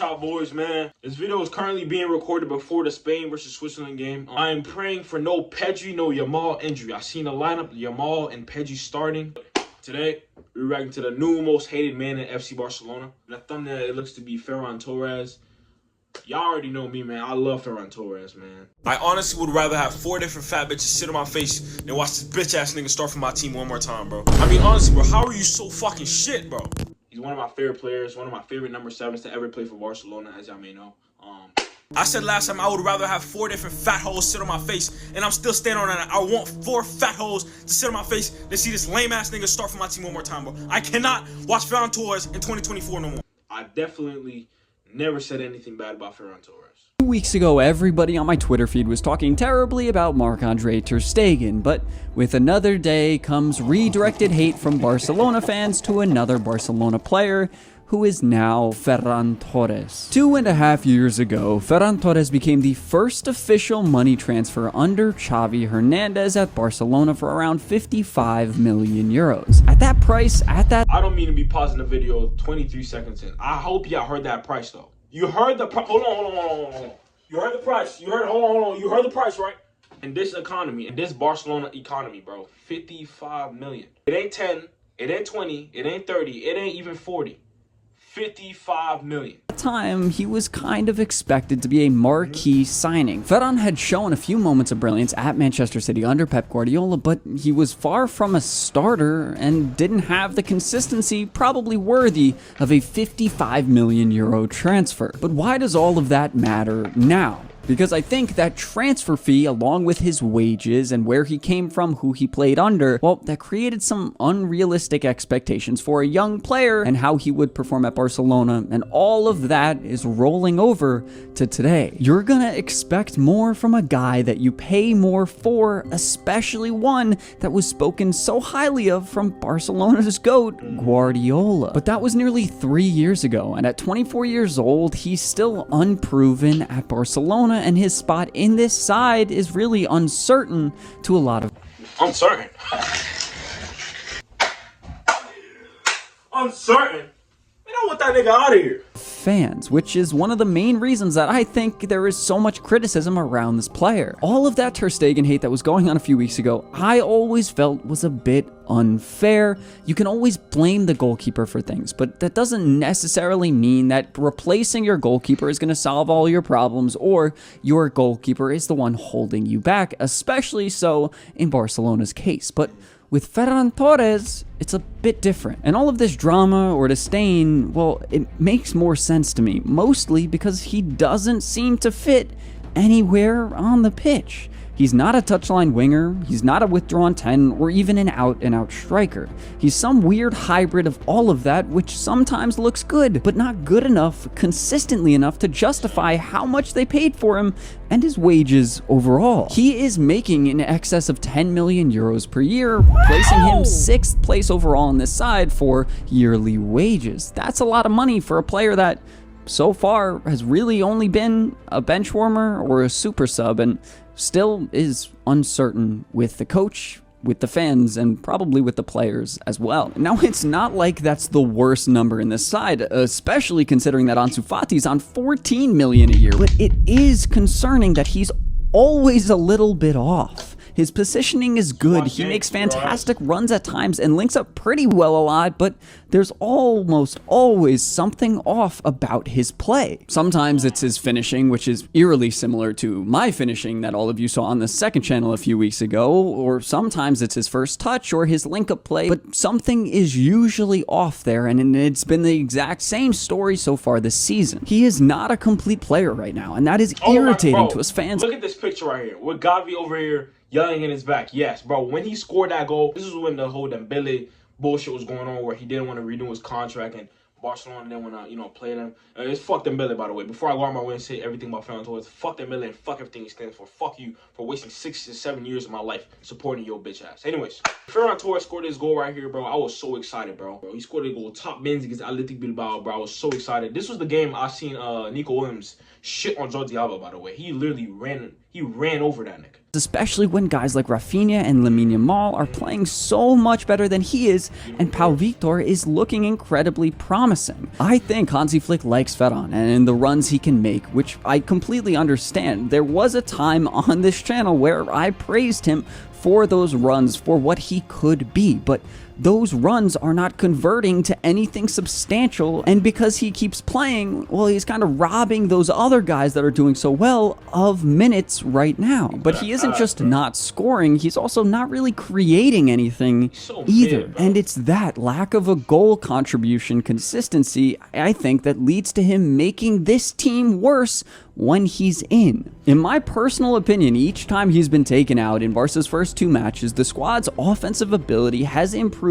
y'all boys, man. This video is currently being recorded before the Spain versus Switzerland game. I am praying for no Pedri, no Yamal injury. I seen the lineup, Yamal and Pedri starting. Today, we're reacting to the new most hated man in FC Barcelona. In the thumbnail, it looks to be Ferran Torres. Y'all already know me, man. I love Ferran Torres, man. I honestly would rather have 4 different fat bitches sit on my face than watch this bitch-ass nigga start for my team one more time, bro. I mean, honestly, bro, how are you so fucking shit, bro? He's one of my favorite players, one of my favorite number 7s to ever play for Barcelona, as y'all may know. I said last time I would rather have 4 different fat hoes sit on my face, and I'm still standing on that. I want 4 fat hoes to sit on my face than see this lame-ass nigga start for my team one more time, bro. I cannot watch Ferran Torres in 2024 no more. I definitely never said anything bad about Ferran Torres. 2 weeks ago, everybody on my Twitter feed was talking terribly about Marc-Andre ter Stegen, but with another day comes redirected hate from Barcelona fans to another Barcelona player, who is now Ferran Torres. 2.5 years ago, Ferran Torres became the first official money transfer under Xavi Hernandez at Barcelona for around 55 million euros. At that price, I don't mean to be pausing the video 23 seconds in. I hope y'all heard that price, though. You heard the price. Hold on. You heard the price. You heard, hold on. You heard the price, right? In this economy, in this Barcelona economy, bro, 55 million. It ain't 10, it ain't 20, it ain't 30, it ain't even 40. 55 million. At the time, he was kind of expected to be a marquee signing. Ferran had shown a few moments of brilliance at Manchester City under Pep Guardiola, but he was far from a starter and didn't have the consistency probably worthy of a 55 million euro transfer. But why does all of that matter now? Because I think that transfer fee, along with his wages and where he came from, who he played under, well, that created some unrealistic expectations for a young player and how he would perform at Barcelona, and all of that is rolling over to today. You're gonna expect more from a guy that you pay more for, especially one that was spoken so highly of from Barcelona's GOAT, Guardiola. But that was nearly 3 years ago, and at 24 years old, he's still unproven at Barcelona, and his spot in this side is really uncertain to a lot of... Uncertain? Uncertain? We don't want that nigga out of here. Fans, which is one of the main reasons that I think there is so much criticism around this player. All of that ter Stegen hate that was going on a few weeks ago, I always felt was a bit unfair. You can always blame the goalkeeper for things, but that doesn't necessarily mean that replacing your goalkeeper is going to solve all your problems, or your goalkeeper is the one holding you back, especially so in Barcelona's case. But with Ferran Torres, it's a bit different. And all of this drama or disdain, well, it makes more sense to me, mostly because he doesn't seem to fit anywhere on the pitch. He's not a touchline winger, he's not a withdrawn 10, or even an out-and-out striker. He's some weird hybrid of all of that, which sometimes looks good, but not good enough, consistently enough to justify how much they paid for him and his wages overall. He is making in excess of 10 million euros per year, placing him 6th place overall on this side for yearly wages. That's a lot of money for a player that so far has really only been a bench warmer or a super sub, and still is uncertain with the coach, with the fans, and probably with the players as well. Now, it's not like that's the worst number in this side, especially considering that Ansu Fati's on 14 million a year, but it is concerning that he's always a little bit off. His positioning is good, he makes fantastic runs at times and links up pretty well a lot, but there's almost always something off about his play. Sometimes it's his finishing, which is eerily similar to my finishing that all of you saw on the second channel a few weeks ago, or sometimes it's his first touch or his link-up play, but something is usually off there, and it's been the exact same story so far this season. He is not a complete player right now, and that is irritating to us fans. Look at this picture right here, with Gavi over here yelling in his back. Yes, bro, when he scored that goal, this is when the whole Dembele bullshit was going on, where he didn't want to renew his contract and Barcelona didn't want to, play them. It's fuck Dembele, by the way. Before I go on my way and say everything about Ferran Torres, fuck Dembele and fuck everything he stands for. Fuck you for wasting 6 to 7 years of my life supporting your bitch ass. Anyways, Ferran Torres scored this goal right here, bro. I was so excited, bro. He scored a goal top bins against Athletic Bilbao, bro. I was so excited. This was the game I seen Nico Williams shit on Jordi Alba, by the way. He literally ran over that nigga. Especially when guys like Rafinha and Lamine Yamal are playing so much better than he is, and Pau Victor is looking incredibly promising. I think Hansi Flick likes Ferran and the runs he can make, which I completely understand. There was a time on this channel where I praised him for those runs, for what he could be, but those runs are not converting to anything substantial, and because he keeps playing, well, he's kind of robbing those other guys that are doing so well of minutes right now. But he isn't just not scoring, he's also not really creating anything either. And it's that lack of a goal contribution consistency, I think, that leads to him making this team worse when he's in. In my personal opinion, each time he's been taken out in Barca's first 2 matches, the squad's offensive ability has improved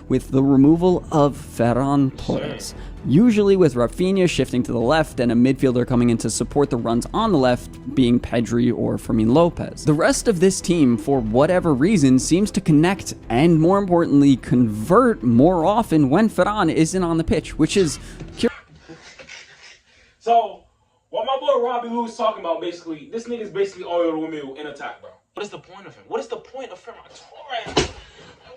with the removal of Ferran Torres. Usually with Rafinha shifting to the left and a midfielder coming in to support the runs on the left, being Pedri or Fermin Lopez. The rest of this team, for whatever reason, seems to connect and, more importantly, convert more often when Ferran isn't on the pitch, which is So, what my boy Robbie was talking about, basically, this nigga's basically Oil Romeo in attack, bro. What is the point of him? What is the point of Ferran Torres?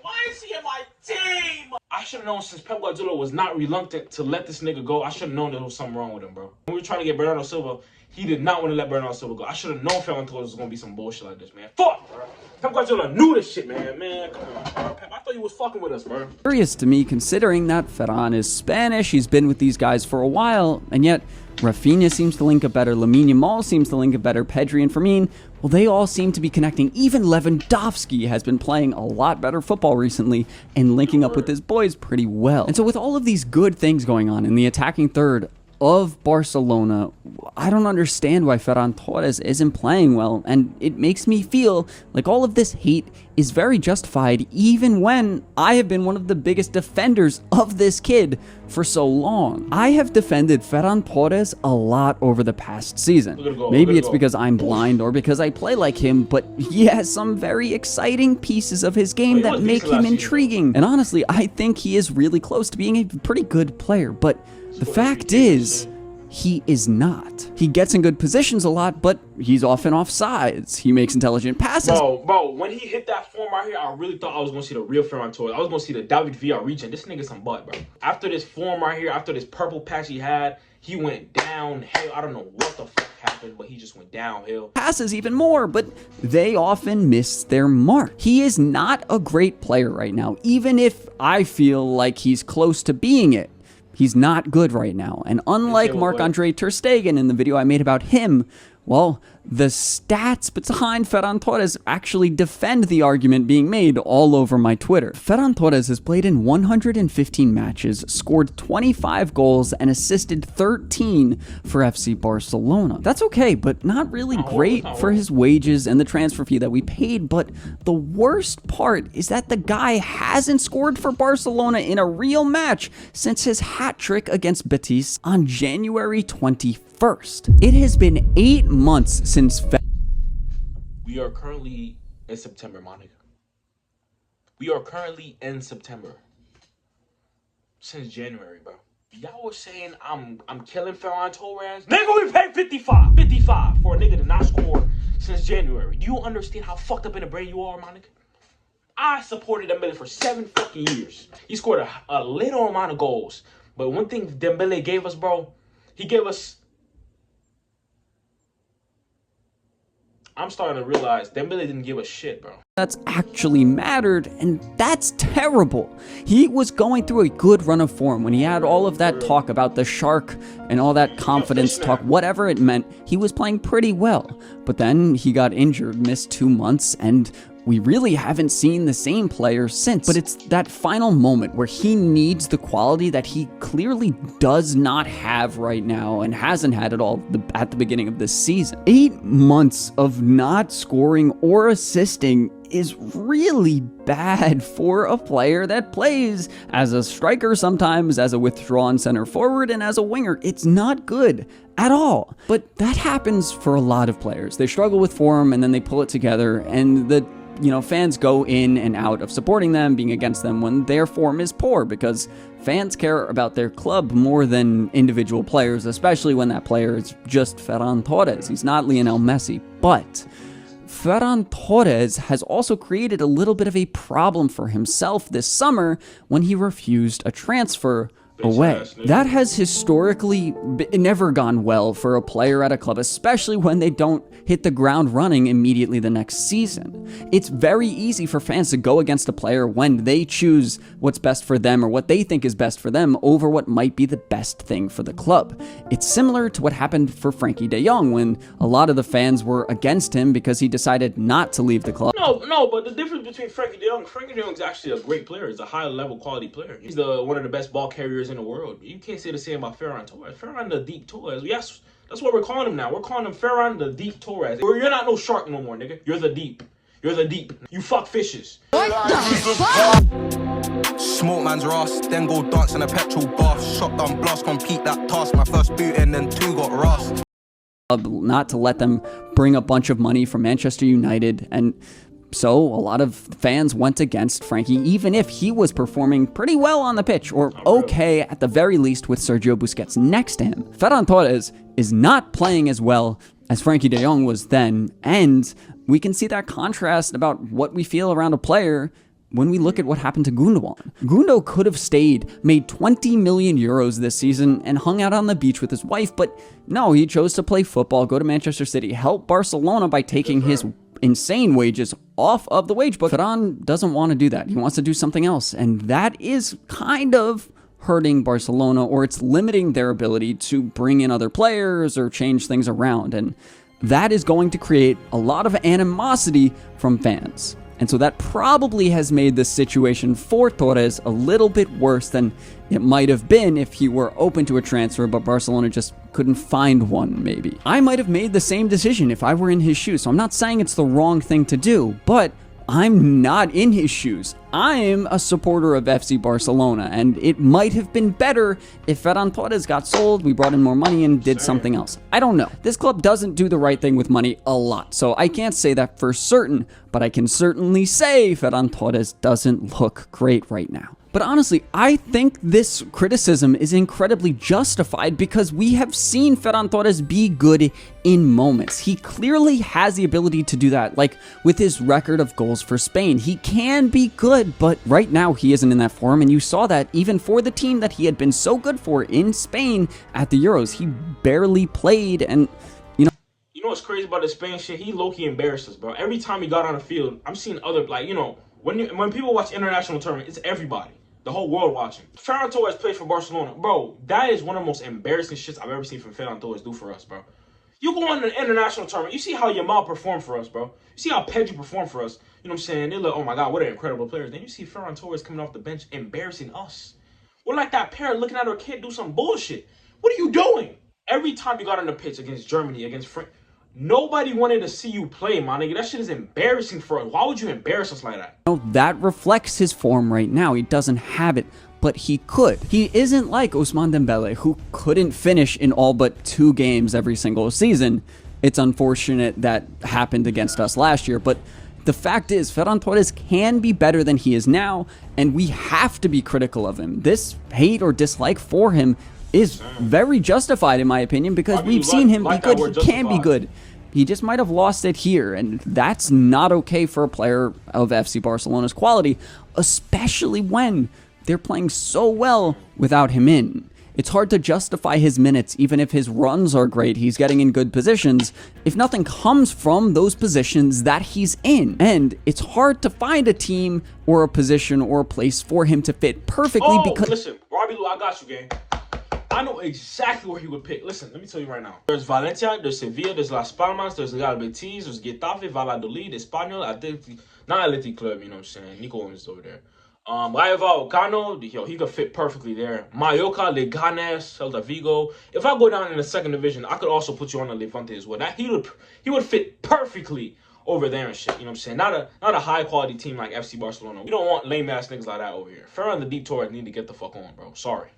Why is he in my team? I should have known since Pep Guardiola was not reluctant to let this nigga go. I should have known there was something wrong with him, bro. When we were trying to get Bernardo Silva, he did not want to let Bernardo Silva go. I should have known Ferran Torres was going to be some bullshit like this, man. Fuck, bro. Pep Guardiola knew this shit, man. Man, come on, bro. Pep, I thought you was fucking with us, bro. Curious to me, considering that Ferran is Spanish, he's been with these guys for a while, and yet Rafinha seems to link up better, Lamine Yamal seems to link up better, Pedri and Fermin, well, they all seem to be connecting. Even Lewandowski has been playing a lot better football recently and linking up with his boys pretty well. And so with all of these good things going on in the attacking third of Barcelona, I don't understand why Ferran Torres isn't playing well, and it makes me feel like all of this hate is very justified, even when I have been one of the biggest defenders of this kid for so long. I have defended Ferran Torres a lot over the past season. Maybe it's because I'm blind or because I play like him, but he has some very exciting pieces of his game that make him intriguing. And honestly, I think he is really close to being a pretty good player, but the fact is, he is not. He gets in good positions a lot, but he's often offsides. He makes intelligent passes. Bro, when he hit that form right here, I really thought I was going to see the real Ferran Torres. I was going to see the David Villa region. This nigga's some butt, bro. After this form right here, after this purple patch he had, he went downhill. I don't know what the fuck happened, but he just went downhill. Passes even more, but they often miss their mark. He is not a great player right now, even if I feel like he's close to being it. He's not good right now, and unlike Marc-Andre Ter Stegen in the video I made about him, well, the stats behind Ferran Torres actually defend the argument being made all over my Twitter. Ferran Torres has played in 115 matches, scored 25 goals, and assisted 13 for FC Barcelona. That's okay, but not really great for his wages and the transfer fee that we paid. But the worst part is that the guy hasn't scored for Barcelona in a real match since his hat trick against Betis on January 21st. It has been 8 months since we are currently in September, Monica. We are currently in September. Since January, bro. Y'all was saying I'm killing Ferran Torres. Nigga, we paid 55 for a nigga to not score since January. Do you understand how fucked up in the brain you are, Monica? I supported Dembele for 7 fucking years. He scored a little amount of goals. But one thing Dembele gave us, bro, he gave us... I'm starting to realize Dembele didn't give a shit, bro. That's actually mattered, and that's terrible. He was going through a good run of form when he had all of that talk about the shark and all that confidence talk, whatever it meant. He was playing pretty well, but then he got injured, missed 2 months, and we really haven't seen the same player since. But it's that final moment where he needs the quality that he clearly does not have right now and hasn't had at all at the beginning of this season. 8 months of not scoring or assisting is really bad for a player that plays as a striker sometimes, as a withdrawn center forward, and as a winger. It's not good at all. But that happens for a lot of players. They struggle with form and then they pull it together, and the fans go in and out of supporting them, being against them when their form is poor, because fans care about their club more than individual players, especially when that player is just Ferran Torres. He's not Lionel Messi. But Ferran Torres has also created a little bit of a problem for himself this summer when he refused a transfer away. That has historically never gone well for a player at a club, especially when they don't hit the ground running immediately the next season. It's very easy for fans to go against a player when they choose what's best for them or what they think is best for them over what might be the best thing for the club. It's similar to what happened for Frenkie de Jong when a lot of the fans were against him because he decided not to leave the club. No, but the difference between Frenkie de Jong is actually a great player. He's a high-level quality player. He's one of the best ball carriers in the world. You can't say the same about Ferran Torres. Ferran the deep Torres. Yes, that's what we're calling him now. We're calling him Ferran the deep Torres. You're not no shark no more, nigga. You're the deep. You're the deep. You fuck fishes. What the fuck? Smoke man's rust, then go dance in a petrol bath. Shotgun blast, complete that task. My first boot and then 2 got rust. Not to let them bring a bunch of money from Manchester United, and so a lot of fans went against Frenkie, even if he was performing pretty well on the pitch, or okay at the very least with Sergio Busquets next to him. Ferran Torres is not playing as well as Frenkie de Jong was then, and we can see that contrast about what we feel around a player when we look at what happened to Gundogan. Gundo could have stayed, made 20 million euros this season, and hung out on the beach with his wife, but no, he chose to play football, go to Manchester City, help Barcelona by taking his insane wages off of the wage book. Ferran doesn't want to do that. He wants to do something else, and that is kind of hurting Barcelona, or it's limiting their ability to bring in other players or change things around, and that is going to create a lot of animosity from fans. And so that probably has made this situation for Torres a little bit worse than it might have been if he were open to a transfer, but Barcelona just couldn't find one, maybe. I might have made the same decision if I were in his shoes, so I'm not saying it's the wrong thing to do, but I'm not in his shoes. I'm a supporter of FC Barcelona, and it might have been better if Ferran Torres got sold, we brought in more money and did something else. I don't know. This club doesn't do the right thing with money a lot, so I can't say that for certain, but I can certainly say Ferran Torres doesn't look great right now. But honestly, I think this criticism is incredibly justified because we have seen Ferran Torres be good in moments. He clearly has the ability to do that, like with his record of goals for Spain. He can be good, but right now he isn't in that form, and you saw that even for the team that he had been so good for in Spain at the Euros. He barely played, and you know what's crazy about the Spain shit? He low-key embarrassed us, bro. Every time he got on the field, I'm seeing other, like, when people watch international tournament, it's everybody. The whole world watching. Ferran Torres plays for Barcelona. Bro, that is one of the most embarrassing shits I've ever seen from Ferran Torres do for us, bro. You go on an international tournament, you see how Yamal performed for us, bro. You see how Pedri performed for us. You know what I'm saying? They're like, oh my God, what an incredible player. Then you see Ferran Torres coming off the bench embarrassing us. We're like that parent looking at our kid do some bullshit. What are you doing? Every time you got on the pitch against Germany, against France, nobody wanted to see you play, my nigga. That shit is embarrassing for us. Why would you embarrass us like that? That reflects his form right now. He doesn't have it, but he could. He isn't like Ousmane Dembele, who couldn't finish in all but 2 games every single season. It's unfortunate that happened against us last year, but the fact is, Ferran Torres can be better than he is now, and we have to be critical of him. This hate or dislike for him is very justified, in my opinion, because we've seen him be good. He can be good. He just might have lost it here, and that's not okay for a player of FC Barcelona's quality, especially when they're playing so well without him in. It's hard to justify his minutes, even if his runs are great, he's getting in good positions, if nothing comes from those positions that he's in. And it's hard to find a team or a position or a place for him to fit perfectly because... Listen, Robbie, I got you, gang. I know exactly where he would pick. Listen, let me tell you right now. There's Valencia, there's Sevilla, there's Las Palmas, there's Real Betis, there's Getafe, Valladolid, Espanyol, not Athletic Club, you know what I'm saying? Nico Owens is over there. Rayo Vallecano, he could fit perfectly there. Mallorca, Leganes, Celta Vigo. If I go down in the 2nd division, I could also put you on the Levante as well. He would fit perfectly over there and shit, you know what I'm saying? Not a high quality team like FC Barcelona. We don't want lame ass niggas like that over here. Ferran the Deep Torres need to get the fuck on, bro. Sorry.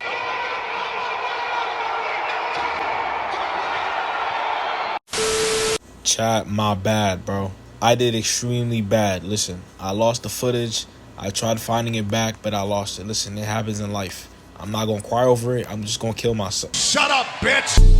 Chat, my bad, bro. I did extremely bad. Listen, I lost the footage. I tried finding it back, but I lost it. Listen, it happens in life. I'm not going to cry over it. I'm just going to kill myself. Shut up, bitch!